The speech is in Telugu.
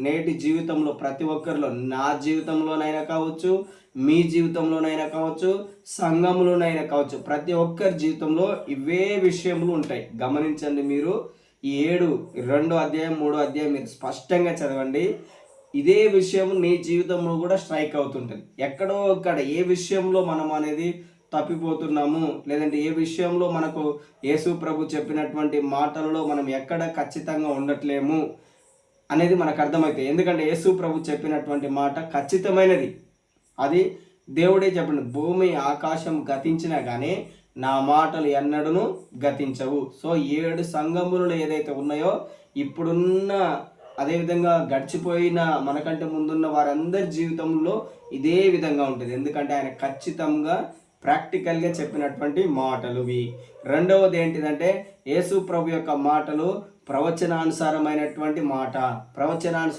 నేటి జీవితంలో ప్రతి ఒక్కరిలో, నా జీవితంలోనైనా కావచ్చు, మీ జీవితంలోనైనా కావచ్చు, సంఘంలోనైనా కావచ్చు, ప్రతి ఒక్కరి జీవితంలో ఇవే విషయములు ఉంటాయి. గమనించండి మీరు. ఈ 2 అధ్యాయం 3 అధ్యాయం మీరు స్పష్టంగా చదవండి. ఇదే విషయం నీ జీవితంలో కూడా స్ట్రైక్ అవుతుంటుంది. ఎక్కడో అక్కడ ఏ విషయంలో మనం అనేది తప్పిపోతున్నాము, లేదంటే ఏ విషయంలో మనకు యేసు ప్రభు చెప్పినటువంటి మాటలలో మనం ఎక్కడ ఖచ్చితంగా ఉండట్లేము అనేది మనకు అర్థమవుతాయి. ఎందుకంటే యేసు ప్రభు చెప్పినటువంటి మాట ఖచ్చితమైనది. అది దేవుడే చెప్పండి, భూమి ఆకాశం గతించినా కానీ నా మాటలు ఎన్నడూను గతించవు. సో 7 సంఘములు ఏదైతే ఉన్నాయో, ఇప్పుడున్న అదేవిధంగా గడిచిపోయిన మనకంటే ముందున్న వారందరి జీవితంలో ఇదే విధంగా ఉంటుంది. ఎందుకంటే ఆయన ఖచ్చితంగా ప్రాక్టికల్గా చెప్పినటువంటి మాటలు ఇవి. రెండవది ఏంటిదంటే యేసు ప్రభు యొక్క మాటలు ప్రవచనానుసారమైనటువంటి మాట.